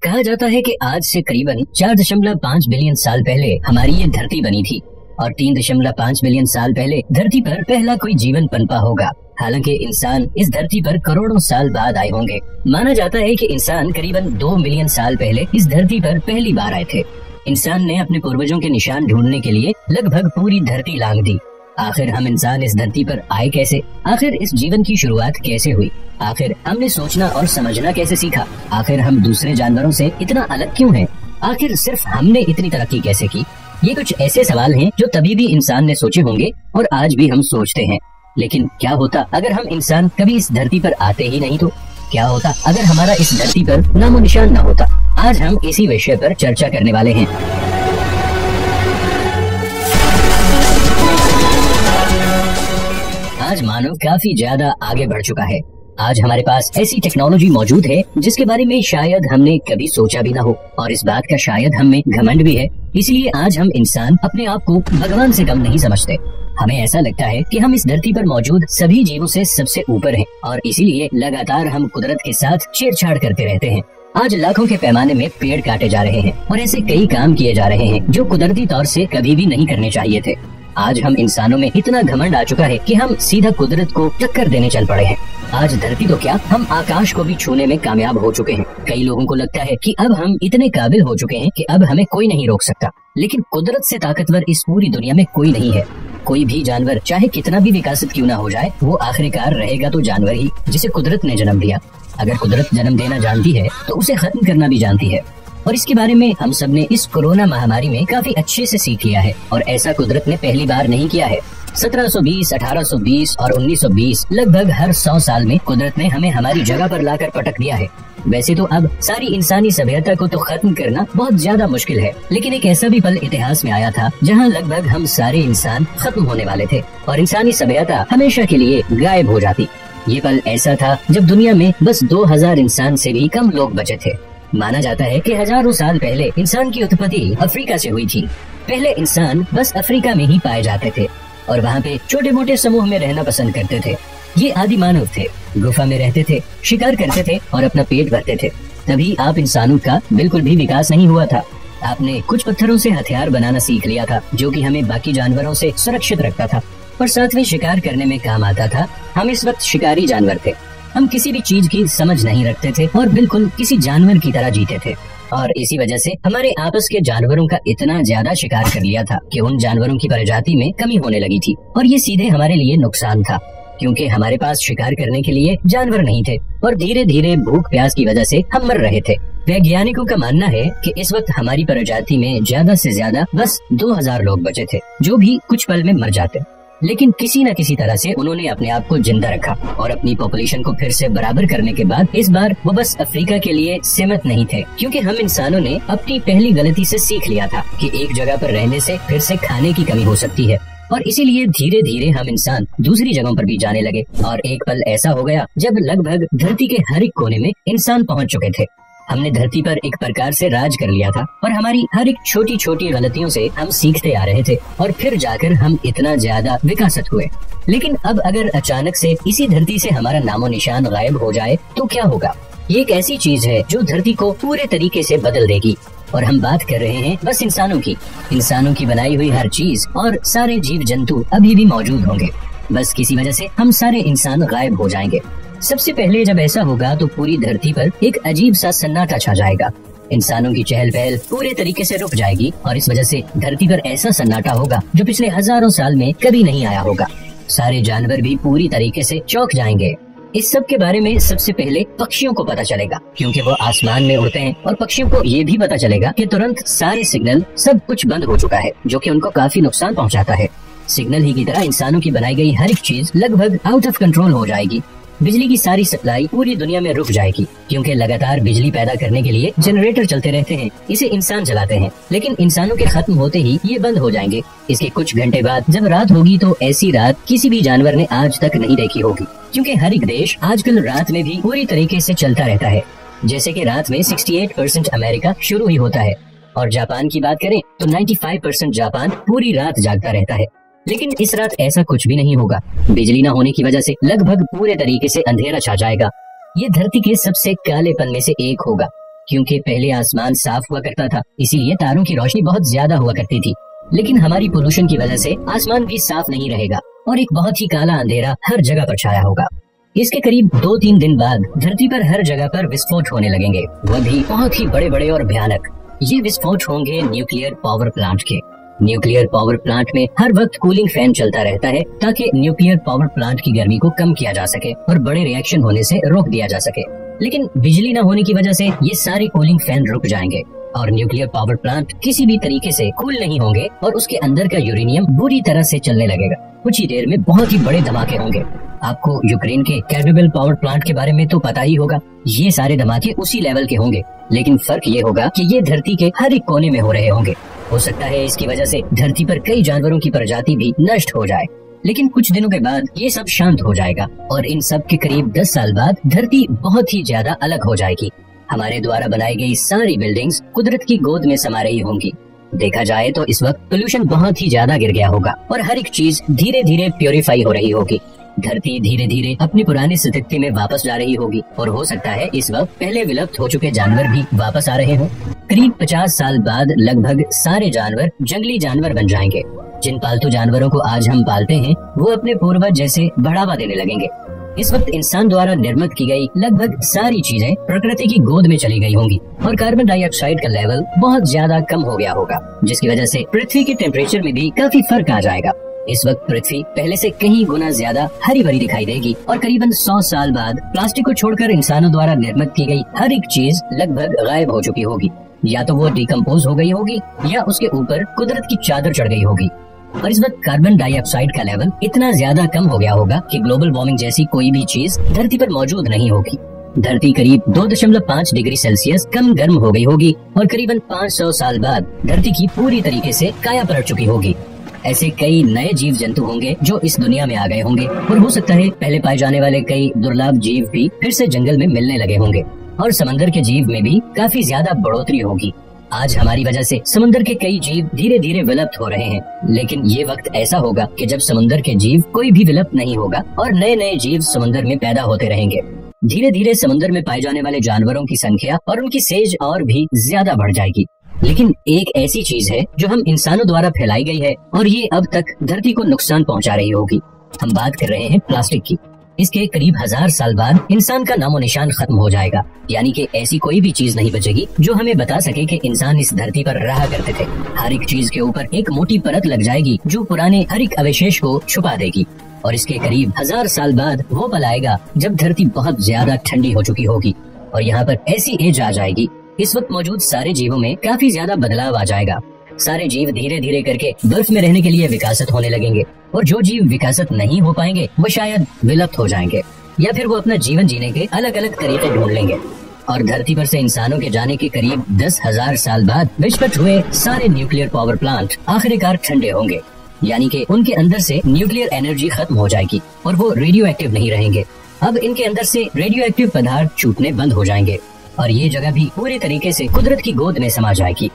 कहा जाता है कि आज से करीबन 4.5 बिलियन साल पहले हमारी ये धरती बनी थी और 3.5 बिलियन साल पहले धरती पर पहला कोई जीवन पनपा होगा। हालांकि इंसान इस धरती पर करोड़ों साल बाद आए होंगे। माना जाता है कि इंसान करीबन 2 मिलियन साल पहले इस धरती पर पहली बार आए थे। इंसान ने अपने पूर्वजों के निशान ढूंढने के लिए लगभग पूरी धरती लांघ दी। आखिर हम इंसान इस धरती पर आए कैसे? आखिर इस जीवन की शुरुआत कैसे हुई? आखिर हमने सोचना और समझना कैसे सीखा? आखिर हम दूसरे जानवरों से इतना अलग क्यों हैं? आखिर सिर्फ हमने इतनी तरक्की कैसे की? ये कुछ ऐसे सवाल हैं जो तभी भी इंसान ने सोचे होंगे और आज भी हम सोचते हैं। लेकिन क्या होता अगर हम इंसान कभी इस धरती पर आते ही नहीं तो? क्या होता अगर हमारा इस धरती पर नामो निशान न होता? आज हम इसी विषय पर चर्चा करने वाले हैं। आज मानव काफी ज्यादा आगे बढ़ चुका है। आज हमारे पास ऐसी टेक्नोलॉजी मौजूद है जिसके बारे में शायद हमने कभी सोचा भी ना हो, और इस बात का शायद हम में घमंड भी है। इसलिए आज हम इंसान अपने आप को भगवान से कम नहीं समझते। हमें ऐसा लगता है कि हम इस धरती पर मौजूद सभी जीवों से सबसे ऊपर हैं और इसीलिए लगातार हम कुदरत के साथ छेड़छाड़ करते रहते हैं। आज लाखों के पैमाने में पेड़ काटे जा रहे हैं और ऐसे कई काम किए जा रहे हैं जो कुदरती तौर से कभी भी नहीं करने चाहिए थे। आज हम इंसानों में इतना घमंड आ चुका है कि हम सीधा कुदरत को टक्कर देने चल पड़े हैं। आज धरती तो क्या, हम आकाश को भी छूने में कामयाब हो चुके हैं। कई लोगों को लगता है कि अब हम इतने काबिल हो चुके हैं कि अब हमें कोई नहीं रोक सकता, लेकिन कुदरत से ताकतवर इस पूरी दुनिया में कोई नहीं है। कोई भी जानवर चाहे कितना भी विकसित क्यों ना हो जाए, वो आखिरकार रहेगा तो जानवर ही, जिसे कुदरत ने जन्म दिया। अगर कुदरत जन्म देना जानती है तो उसे खत्म करना भी जानती है, और इसके बारे में हम सब ने इस कोरोना महामारी में काफी अच्छे से सीख लिया है। और ऐसा कुदरत ने पहली बार नहीं किया है। 1720, 1820 और 1920 लगभग हर 100 साल में कुदरत ने हमें हमारी जगह पर लाकर पटक दिया है। वैसे तो अब सारी इंसानी सभ्यता को तो खत्म करना बहुत ज्यादा मुश्किल है, लेकिन एक ऐसा भी पल इतिहास में आया था जहां लगभग हम सारे इंसान खत्म होने वाले थे और इंसानी सभ्यता हमेशा के लिए गायब हो जाती। ये पल ऐसा था जब दुनिया में बस 2000 इंसान से भी कम लोग बचे थे। माना जाता है कि हजारों साल पहले इंसान की उत्पत्ति अफ्रीका से हुई थी। पहले इंसान बस अफ्रीका में ही पाए जाते थे और वहाँ पे छोटे मोटे समूह में रहना पसंद करते थे। ये आदि मानव थे, गुफा में रहते थे, शिकार करते थे और अपना पेट भरते थे। तभी आप इंसानों का बिल्कुल भी विकास नहीं हुआ था। आपने कुछ पत्थरों से हथियार बनाना सीख लिया था, जो कि हमें बाकी जानवरों से सुरक्षित रखता था और साथ में शिकार करने में काम आता था। हम इस वक्त शिकारी जानवर थे। हम किसी भी चीज की समझ नहीं रखते थे और बिल्कुल किसी जानवर की तरह जीते थे, और इसी वजह से हमारे आपस के जानवरों का इतना ज्यादा शिकार कर लिया था कि उन जानवरों की प्रजाति में कमी होने लगी थी। और ये सीधे हमारे लिए नुकसान था, क्योंकि हमारे पास शिकार करने के लिए जानवर नहीं थे और धीरे धीरे भूख प्यास की वजह से हम मर रहे थे। वैज्ञानिकों का मानना है कि इस वक्त हमारी प्रजाति में ज्यादा से ज्यादा बस 2000 लोग बचे थे, जो भी कुछ पल में मर जाते। लेकिन किसी न किसी तरह से उन्होंने अपने आप को जिंदा रखा और अपनी पॉपुलेशन को फिर से बराबर करने के बाद इस बार वो बस अफ्रीका के लिए सीमित नहीं थे, क्योंकि हम इंसानों ने अपनी पहली गलती से सीख लिया था कि एक जगह पर रहने से फिर से खाने की कमी हो सकती है, और इसीलिए धीरे धीरे हम इंसान दूसरी जगहों पर भी जाने लगे। और एक पल ऐसा हो गया जब लगभग धरती के हर एक कोने में इंसान पहुंच चुके थे। हमने धरती पर एक प्रकार से राज कर लिया था और हमारी हर एक छोटी छोटी गलतियों से हम सीखते आ रहे थे और फिर जाकर हम इतना ज्यादा विकसित हुए। लेकिन अब अगर अचानक से इसी धरती से हमारा नामो निशान गायब हो जाए तो क्या होगा? ये एक ऐसी चीज है जो धरती को पूरे तरीके से बदल देगी। और हम बात कर रहे हैं बस इंसानों की। इंसानों की बनाई हुई हर चीज और सारे जीव जंतु अभी भी मौजूद होंगे, बस किसी वजह से हम सारे इंसान गायब हो जाएंगे। सबसे पहले जब ऐसा होगा तो पूरी धरती पर एक अजीब सा सन्नाटा छा जाएगा। इंसानों की चहल पहल पूरे तरीके से रुक जाएगी और इस वजह से धरती पर ऐसा सन्नाटा होगा जो पिछले हजारों साल में कभी नहीं आया होगा। सारे जानवर भी पूरी तरीके से चौंक जाएंगे। इस सब के बारे में सबसे पहले पक्षियों को पता चलेगा, क्योंकि वो आसमान में उड़ते हैं, और पक्षियों को ये भी पता चलेगा कि तुरंत सारे सिग्नल सब कुछ बंद हो चुका है, जो कि उनको काफी नुकसान पहुंचाता है। सिग्नल ही की तरह इंसानों की बनाई गई हर एक चीज लगभग आउट ऑफ कंट्रोल हो जाएगी। बिजली की सारी सप्लाई पूरी दुनिया में रुक जाएगी, क्योंकि लगातार बिजली पैदा करने के लिए जनरेटर चलते रहते हैं। इसे इंसान चलाते हैं, लेकिन इंसानों के खत्म होते ही ये बंद हो जाएंगे। इसके कुछ घंटे बाद जब रात होगी तो ऐसी रात किसी भी जानवर ने आज तक नहीं देखी होगी, क्योंकि हर एक देश आजकल रात में भी पूरी तरीके से चलता रहता है। जैसे कि रात में 68% अमेरिका शुरू ही होता है, और जापान की बात करें तो 95% जापान पूरी रात जागता रहता है। लेकिन इस रात ऐसा कुछ भी नहीं होगा। बिजली न होने की वजह से लगभग पूरे तरीके से अंधेरा छा जाएगा। ये धरती के सबसे कालेपन में से एक होगा। क्योंकि पहले आसमान साफ हुआ करता था, इसीलिए तारों की रोशनी बहुत ज्यादा हुआ करती थी। लेकिन हमारी पोल्यूशन की वजह से आसमान भी साफ नहीं रहेगा और एक बहुत ही काला अंधेरा हर जगह पर छाया होगा। इसके करीब 2-3 दिन बाद धरती पर हर जगह पर विस्फोट होने लगेंगे, वह भी बहुत ही बड़े बड़े और भयानक। ये विस्फोट होंगे न्यूक्लियर पावर प्लांट के। न्यूक्लियर पावर प्लांट में हर वक्त कूलिंग फैन चलता रहता है ताकि न्यूक्लियर पावर प्लांट की गर्मी को कम किया जा सके और बड़े रिएक्शन होने से रोक दिया जा सके। लेकिन बिजली न होने की वजह से ये सारे कूलिंग फैन रुक जाएंगे और न्यूक्लियर पावर प्लांट किसी भी तरीके से कूल नहीं होंगे और उसके अंदर का यूरेनियम बुरी तरह से चलने लगेगा। कुछ ही देर में बहुत ही बड़े धमाके होंगे। आपको यूक्रेन के कैपेबल पावर प्लांट के बारे में तो पता ही होगा। ये सारे धमाके उसी लेवल के होंगे, लेकिन फर्क ये होगा कि ये धरती के हर एक कोने में हो रहे होंगे। हो सकता है इसकी वजह से धरती पर कई जानवरों की प्रजाति भी नष्ट हो जाए, लेकिन कुछ दिनों के बाद ये सब शांत हो जाएगा और इन सब के करीब 10 साल बाद धरती बहुत ही ज्यादा अलग हो जाएगी। हमारे द्वारा बनाई गई सारी बिल्डिंग्स कुदरत की गोद में समा रही होंगी। देखा जाए तो इस वक्त पोल्यूशन बहुत ही ज्यादा गिर गया होगा और हर एक चीज धीरे धीरे प्योरीफाई हो रही होगी। धरती धीरे धीरे अपनी पुरानी स्थिति में वापस जा रही होगी और हो सकता है इस वक्त पहले विलुप्त हो चुके जानवर भी वापस आ रहे हों। करीब 50 साल बाद लगभग सारे जानवर जंगली जानवर बन जाएंगे। जिन पालतू जानवरों को आज हम पालते हैं वो अपने पूर्वज जैसे बढ़ावा देने लगेंगे। इस वक्त इंसान द्वारा निर्मित की गई लगभग सारी चीजें प्रकृति की गोद में चली गई होंगी और कार्बन डाइऑक्साइड का लेवल बहुत ज्यादा कम हो गया होगा, जिसकी वजह से पृथ्वी के टेम्परेचर में भी काफी फर्क आ जाएगा। इस वक्त पृथ्वी पहले से कहीं गुना ज्यादा हरी भरी दिखाई देगी और करीबन 100 साल बाद प्लास्टिक को छोड़कर इंसानों द्वारा निर्मित की गई हर एक चीज लगभग गायब हो चुकी होगी। या तो वो डिकम्पोज हो गई होगी या उसके ऊपर कुदरत की चादर चढ़ गई होगी। और इस वक्त कार्बन डाइऑक्साइड का लेवल इतना ज्यादा कम हो गया होगा कि ग्लोबल वार्मिंग जैसी कोई भी चीज धरती पर मौजूद नहीं होगी। धरती करीब 2.5 डिग्री सेल्सियस कम गर्म हो गई होगी और करीबन 500 साल बाद धरती की पूरी तरीके से काया पलट चुकी होगी। ऐसे कई नए जीव जंतु होंगे जो इस दुनिया में आ गए होंगे और हो सकता है पहले पाए जाने वाले कई दुर्लभ जीव भी फिर से जंगल में मिलने लगे होंगे और समंदर के जीव में भी काफी ज्यादा बढ़ोतरी होगी। आज हमारी वजह से समुद्र के कई जीव धीरे धीरे विलुप्त हो रहे हैं, लेकिन ये वक्त ऐसा होगा कि जब समुद्र के जीव कोई भी विलुप्त नहीं होगा और नए नए जीव समुद्र में पैदा होते रहेंगे। धीरे धीरे समुद्र में पाए जाने वाले जानवरों की संख्या और उनकी सेज और भी ज्यादा बढ़ जाएगी। लेकिन एक ऐसी चीज है जो हम इंसानों द्वारा फैलाई गई है और ये अब तक धरती को नुकसान पहुंचा रही होगी। हम बात कर रहे हैं प्लास्टिक की। इसके करीब 1000 साल बाद इंसान का नामो निशान खत्म हो जाएगा, यानी कि ऐसी कोई भी चीज नहीं बचेगी जो हमें बता सके कि इंसान इस धरती पर रहा करते थे। हर एक चीज के ऊपर एक मोटी परत लग जाएगी जो पुराने हर एक अवशेष को छुपा देगी और इसके करीब 1000 साल बाद वो पल आएगा जब धरती बहुत ज्यादा ठंडी हो चुकी होगी और यहाँ पर ऐसी एज आ जाएगी। इस वक्त मौजूद सारे जीवों में काफी ज्यादा बदलाव आ जाएगा। सारे जीव धीरे धीरे करके बर्फ में रहने के लिए विकसित होने लगेंगे और जो जीव विकसित नहीं हो पाएंगे वो शायद विलुप्त हो जाएंगे या फिर वो अपना जीवन जीने के अलग अलग तरीके ढूंढ लेंगे। और धरती पर से इंसानों के जाने के करीब 10,000 साल बाद विस्फोट हुए सारे न्यूक्लियर पावर प्लांट आखिरकार ठंडे होंगे, यानी कि उनके अंदर से न्यूक्लियर एनर्जी खत्म हो जाएगी और वो रेडियो एक्टिव नहीं रहेंगे। अब इनके अंदर से रेडियो एक्टिव पदार्थ छूटने बंद हो जाएंगे और ये जगह भी पूरी तरीके से कुदरत की गोद में समा जाएगी।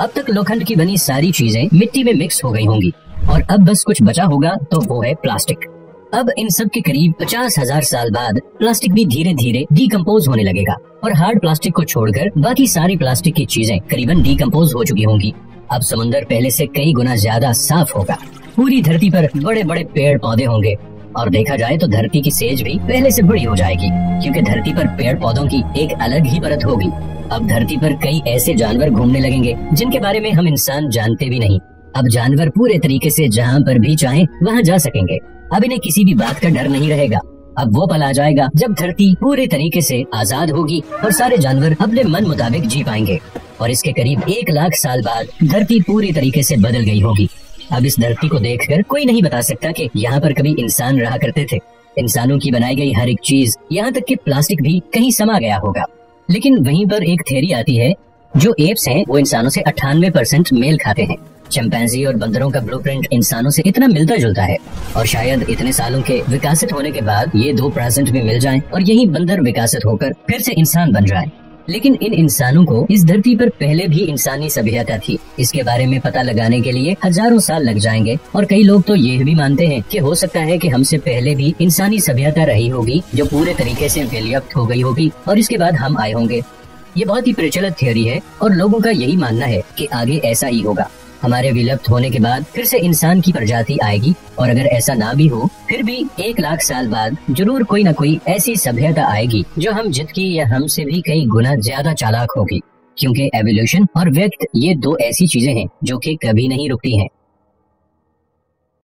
अब तक लोखंड की बनी सारी चीजें मिट्टी में मिक्स हो गई होंगी और अब बस कुछ बचा होगा तो वो है प्लास्टिक। अब इन सब के करीब 50,000 साल बाद प्लास्टिक भी धीरे धीरे डीकम्पोज होने लगेगा और हार्ड प्लास्टिक को छोड़कर बाकी सारी प्लास्टिक की चीजें करीबन डीकम्पोज हो चुकी होंगी। अब समुद्र पहले से कई गुना ज्यादा साफ होगा। पूरी धरती पर बड़े बड़े पेड़ पौधे होंगे और देखा जाए तो धरती की सेज भी पहले से बड़ी हो जाएगी, क्योंकि धरती पर पेड़ पौधों की एक अलग ही परत होगी। अब धरती पर कई ऐसे जानवर घूमने लगेंगे जिनके बारे में हम इंसान जानते भी नहीं। अब जानवर पूरे तरीके से जहाँ पर भी चाहें वहाँ जा सकेंगे। अब इन्हें किसी भी बात का डर नहीं रहेगा। अब वो पल आ जाएगा जब धरती पूरे तरीके से आजाद होगी और सारे जानवर अपने मन मुताबिक जी पाएंगे और इसके करीब 1 लाख साल बाद धरती पूरी तरीके से बदल गई होगी। अब इस धरती को देखकर कोई नहीं बता सकता कि यहाँ पर कभी इंसान रहा करते थे। इंसानों की बनाई गई हर एक चीज, यहाँ तक कि प्लास्टिक भी कहीं समा गया होगा। लेकिन वहीं पर एक थ्योरी आती है, जो एप्स हैं वो इंसानों से 98% मेल खाते हैं। चिंपैंजी और बंदरों का ब्लूप्रिंट इंसानों से इतना मिलता जुलता है और शायद इतने सालों के विकसित होने के बाद ये 2% भी मिल जाएं और यही बंदर विकसित होकर फिर से इंसान बन जाए। लेकिन इन इंसानों को इस धरती पर पहले भी इंसानी सभ्यता थी, इसके बारे में पता लगाने के लिए हजारों साल लग जाएंगे। और कई लोग तो ये भी मानते हैं कि हो सकता है कि हमसे पहले भी इंसानी सभ्यता रही होगी जो पूरे तरीके से विलुप्त हो गई होगी और इसके बाद हम आए होंगे। ये बहुत ही प्रचलित थ्योरी है और लोगों का यही मानना है कि आगे ऐसा ही होगा। हमारे विलुप्त होने के बाद फिर से इंसान की प्रजाति आएगी, और अगर ऐसा ना भी हो फिर भी 1 लाख साल बाद जरूर कोई ना कोई ऐसी सभ्यता आएगी जो हम जितकी या हमसे भी कई गुना ज्यादा चालाक होगी, क्योंकि एवोल्यूशन और व्यक्त ये 2 ऐसी चीजें हैं जो कि कभी नहीं रुकती हैं।